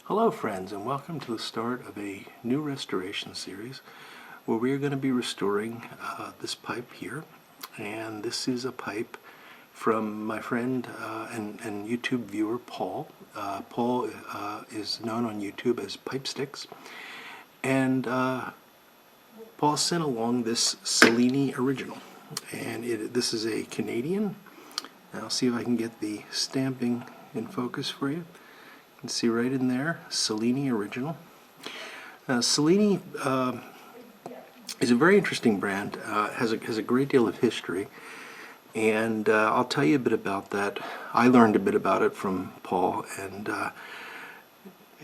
Hello friends, and welcome to the start of a new restoration series where we are going to be restoring this pipe here. And this is a pipe from my friend and YouTube viewer Paul. Paul is known on YouTube as Pipesticks, and Paul sent along this Cellini Original, and this is a Canadian. I'll see if I can get the stamping in focus for you. You can see right in there, Cellini Original. Cellini is a very interesting brand, has a great deal of history, and I'll tell you a bit about that. I learned a bit about it from Paul, and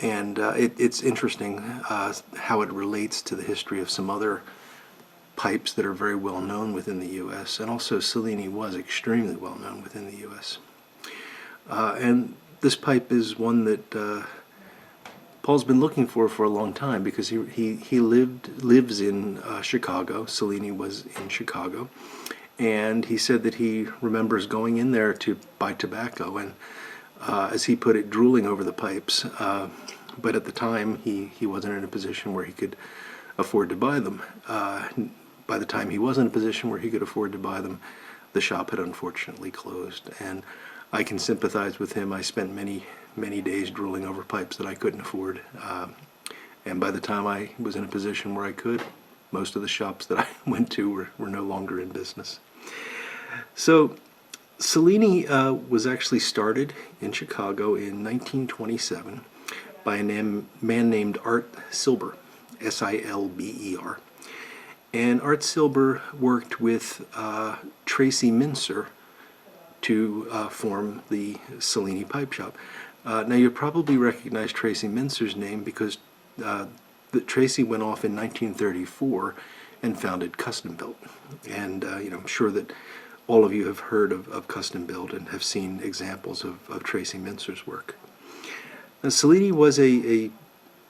it's interesting how it relates to the history of some other pipes that are very well known within the U.S. And also Cellini was extremely well known within the U.S. And this pipe is one that Paul's been looking for a long time, because he lives in Chicago. Cellini was in Chicago, and he said that he remembers going in there to buy tobacco and, as he put it, drooling over the pipes. But at the time, he wasn't in a position where he could afford to buy them. By the time he was in a position where he could afford to buy them, the shop had unfortunately closed. And I can sympathize with him. I spent many days drooling over pipes that I couldn't afford. And by the time I was in a position where I could, most of the shops that I went to were no longer in business. So Cellini was actually started in Chicago in 1927 by a man named Art Silber, S-I-L-B-E-R. And Art Silber worked with Tracy Mincer to form the Cellini Pipe Shop. Now you'll probably recognize Tracy Mincer's name because Tracy went off in 1934 and founded Custom Built. And I'm sure that all of you have heard of Custom Built and have seen examples of Tracy Mincer's work. Now, Cellini was a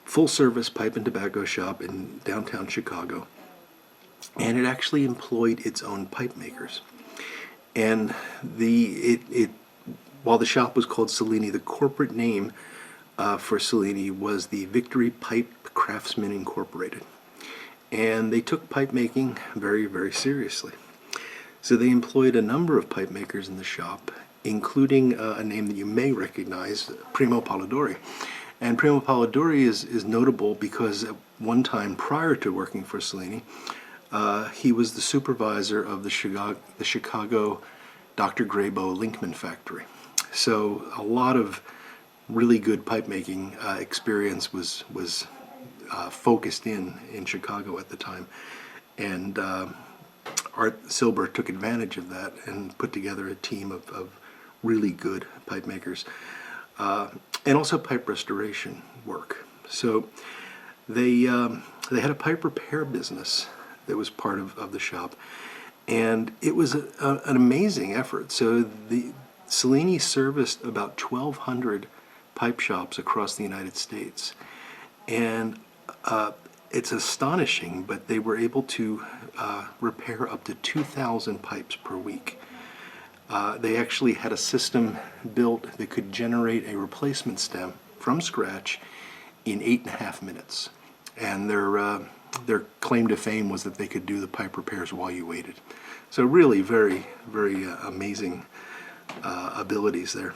full-service pipe and tobacco shop in downtown Chicago, and it actually employed its own pipe makers. And while the shop was called Cellini, the corporate name for Cellini was the Victory Pipe Craftsmen Incorporated. And they took pipe making very, very seriously. So they employed a number of pipe makers in the shop, including a name that you may recognize, Primo Polidori. And Primo Polidori is notable because at one time prior to working for Cellini, he was the supervisor of the Chicago Dr. Grabo Linkman factory. So a lot of really good pipe making experience was focused in Chicago at the time. And Art Silber took advantage of that and put together a team of really good pipe makers. And also pipe restoration work. So they had a pipe repair business that was part of the shop, and it was an amazing effort. So the Cellini serviced about 1,200 pipe shops across the United States, and it's astonishing, but they were able to repair up to 2,000 pipes per week. They actually had a system built that could generate a replacement stem from scratch in 8.5 minutes, and their claim to fame was that they could do the pipe repairs while you waited. So really very, very amazing abilities there.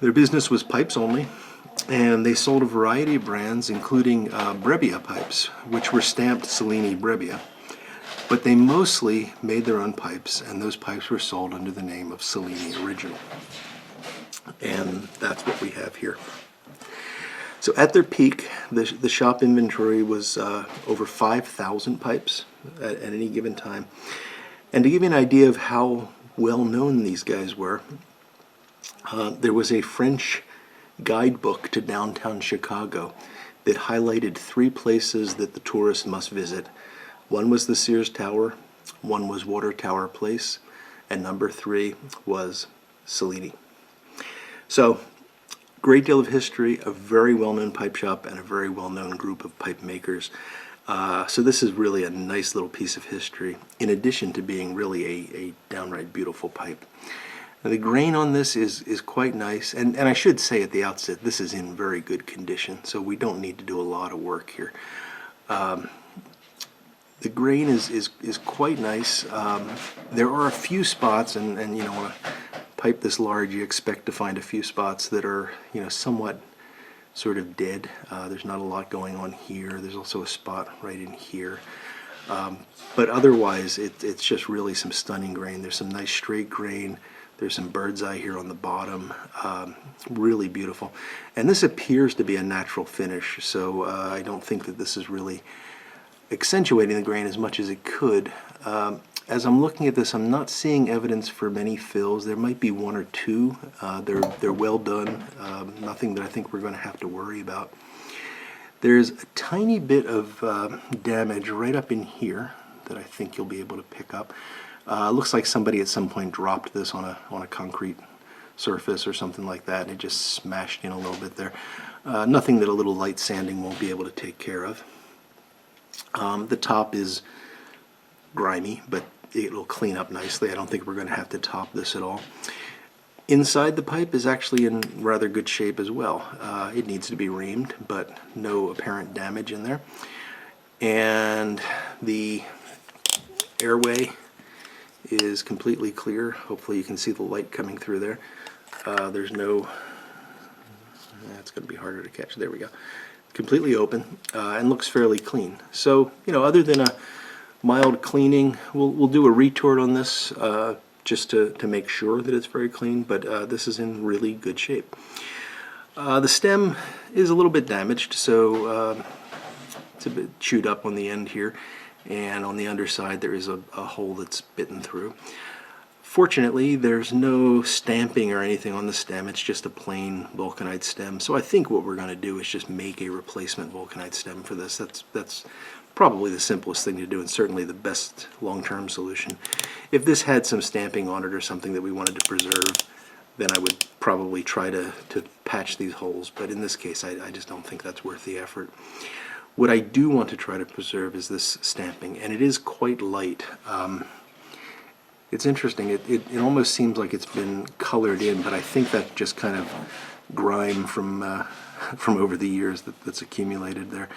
Their business was pipes only, and they sold a variety of brands, including Brebbia pipes, which were stamped Cellini Brebbia. But they mostly made their own pipes, and those pipes were sold under the name of Cellini Original. And that's what we have here. So at their peak, the shop inventory was over 5,000 pipes at any given time. And to give you an idea of how well known these guys were, there was a French guidebook to downtown Chicago that highlighted 3 places that the tourist must visit. One was the Sears Tower, one was Water Tower Place, and number 3 was Cellini. So, great deal of history, a very well-known pipe shop, and a very well-known group of pipe makers. So this is really a nice little piece of history, in addition to being really a downright beautiful pipe. Now, the grain on this is quite nice, and I should say at the outset, this is in very good condition, so we don't need to do a lot of work here. The grain is quite nice. There are a few spots, and you know, when a pipe this large, you expect to find a few spots that are, you know, somewhat sort of dead. There's not a lot going on here. There's also a spot right in here. But otherwise, it's just really some stunning grain. There's some nice straight grain. There's some bird's eye here on the bottom. Really beautiful. And this appears to be a natural finish, so I don't think that this is really accentuating the grain as much as it could. As I'm looking at this, I'm not seeing evidence for many fills. There might be one or two. They're well done. Nothing that I think we're going to have to worry about. There's a tiny bit of damage right up in here that I think you'll be able to pick up. Looks like somebody at some point dropped this on a concrete surface or something like that, and it just smashed in a little bit there. Nothing that a little light sanding won't be able to take care of. The top is grimy, but it'll clean up nicely. I don't think we're going to have to top this at all. Inside the pipe is actually in rather good shape as well. It needs to be reamed, but no apparent damage in there. And the airway is completely clear. Hopefully you can see the light coming through there. There's no, that's going to be harder to catch. There we go. Completely open and looks fairly clean. So, you know, other than a mild cleaning, we'll do a retort on this just to make sure that it's very clean, but this is in really good shape. The stem is a little bit damaged, so it's a bit chewed up on the end here, and on the underside there is a hole that's bitten through. Fortunately, there's no stamping or anything on the stem. It's just a plain vulcanite stem. So I think what we're going to do is just make a replacement vulcanite stem for this. That's probably the simplest thing to do, and certainly the best long-term solution. If this had some stamping on it or something that we wanted to preserve, then I would probably try to patch these holes. But in this case, I just don't think that's worth the effort. What I do want to try to preserve is this stamping, and it is quite light. It's interesting. It almost seems like it's been colored in, but I think that's just kind of grime from over the years that's accumulated there.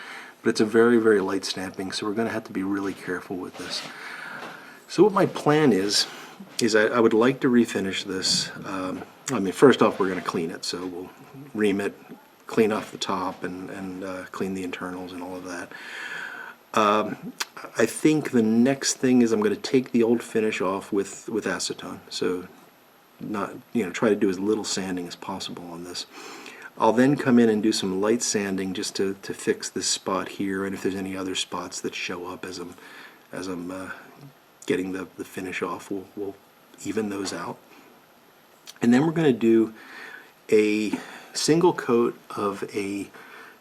But it's a very, very light stamping, so we're going to have to be really careful with this. So what my plan is I would like to refinish this. I mean, first off, we're going to clean it, so we'll ream it, clean off the top, and clean the internals and all of that. I think the next thing is I'm going to take the old finish off with acetone. So not, you know, try to do as little sanding as possible on this. I'll then come in and do some light sanding just to fix this spot here, and if there's any other spots that show up as I'm getting the finish off, we'll even those out. And then we're going to do a single coat of a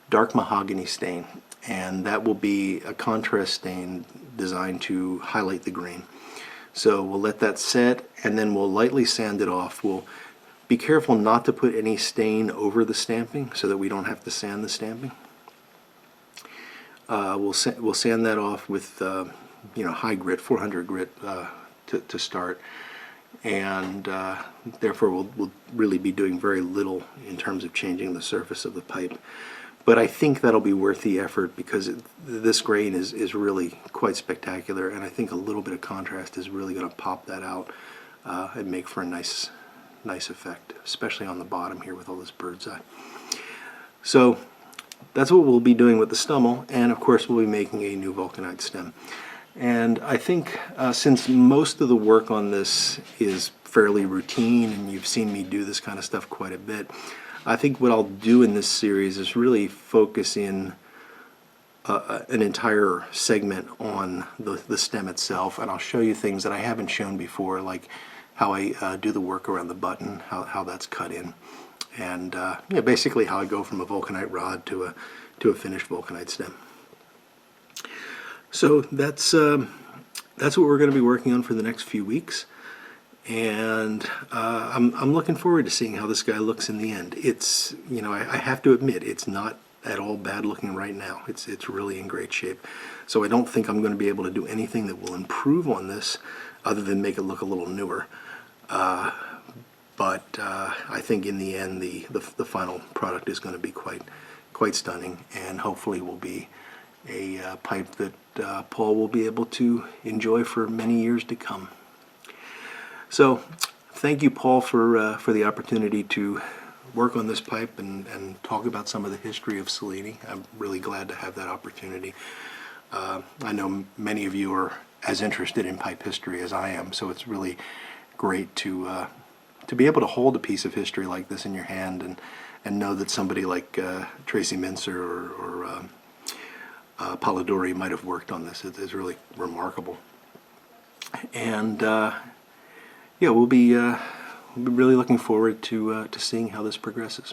dark mahogany stain, and that will be a contrast stain designed to highlight the grain. So we'll let that set, and then we'll lightly sand it off. We'll be careful not to put any stain over the stamping so that we don't have to sand the stamping. We'll sand that off with you know, high grit, 400 grit to start, and therefore we'll really be doing very little in terms of changing the surface of the pipe. But I think that'll be worth the effort because this grain is really quite spectacular, and I think a little bit of contrast is really going to pop that out and make for a nice effect, especially on the bottom here with all this bird's eye. So that's what we'll be doing with the stummel, and of course we'll be making a new vulcanite stem. And I think since most of the work on this is fairly routine, and you've seen me do this kind of stuff quite a bit, I think what I'll do in this series is really focus in an entire segment on the stem itself, and I'll show you things that I haven't shown before, like how I do the work around the button, how that's cut in, and yeah, basically how I go from a vulcanite rod to a finished vulcanite stem. So that's what we're going to be working on for the next few weeks. And I'm looking forward to seeing how this guy looks in the end. It's, you know, I have to admit, it's not at all bad looking right now. It's really in great shape. So I don't think I'm going to be able to do anything that will improve on this other than make it look a little newer. I think in the end the final product is going to be quite stunning, and hopefully will be a pipe that Paul will be able to enjoy for many years to come. So thank you, Paul, for the opportunity to work on this pipe and talk about some of the history of Cellini. I'm really glad to have that opportunity. I know many of you are as interested in pipe history as I am, so it's really great to be able to hold a piece of history like this in your hand and know that somebody like Tracy Mincer or Polidori might have worked on this. It's really remarkable. And yeah, we'll be really looking forward to seeing how this progresses.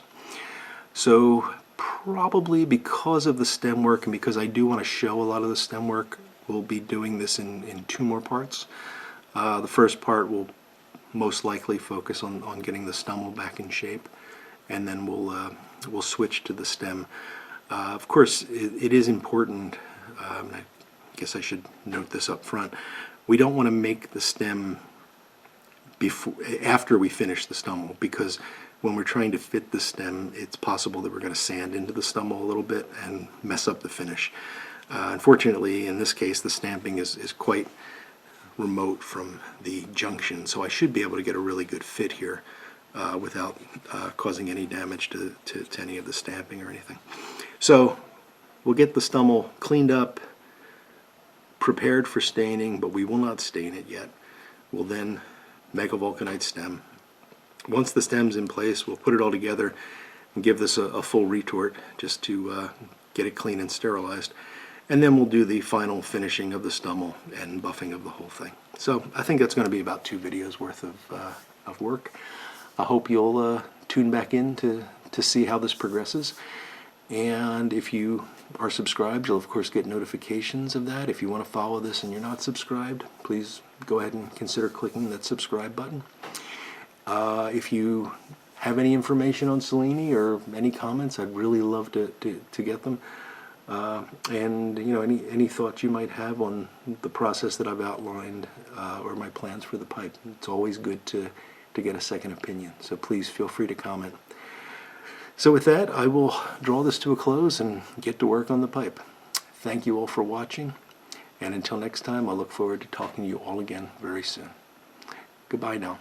So probably because of the stem work and because I do want to show a lot of the stem work, we'll be doing this in 2 more parts. The first part will most likely focus on getting the stummel back in shape, and then we'll switch to the stem. Of course, it is important, I guess I should note this up front, we don't want to make the stem after we finish the stummel, because when we're trying to fit the stem, it's possible that we're going to sand into the stummel a little bit and mess up the finish. Unfortunately, in this case, the stamping is quite remote from the junction, so I should be able to get a really good fit here without causing any damage to any of the stamping or anything. So we'll get the stummel cleaned up, prepared for staining, but we will not stain it yet. We'll then make a vulcanite stem. Once the stem's in place, we'll put it all together and give this a full retort just to get it clean and sterilized. And then we'll do the final finishing of the stummel and buffing of the whole thing. So I think that's going to be about 2 videos worth of work. I hope you'll tune back in to see how this progresses. And if you are subscribed, you'll of course get notifications of that. If you want to follow this and you're not subscribed, please go ahead and consider clicking that subscribe button. If you have any information on Cellini or any comments, I'd really love to get them. And you know, any thoughts you might have on the process that I've outlined or my plans for the pipe. It's always good to get a second opinion, so please feel free to comment. So with that, I will draw this to a close and get to work on the pipe. Thank you all for watching, and until next time, I look forward to talking to you all again very soon. Goodbye now.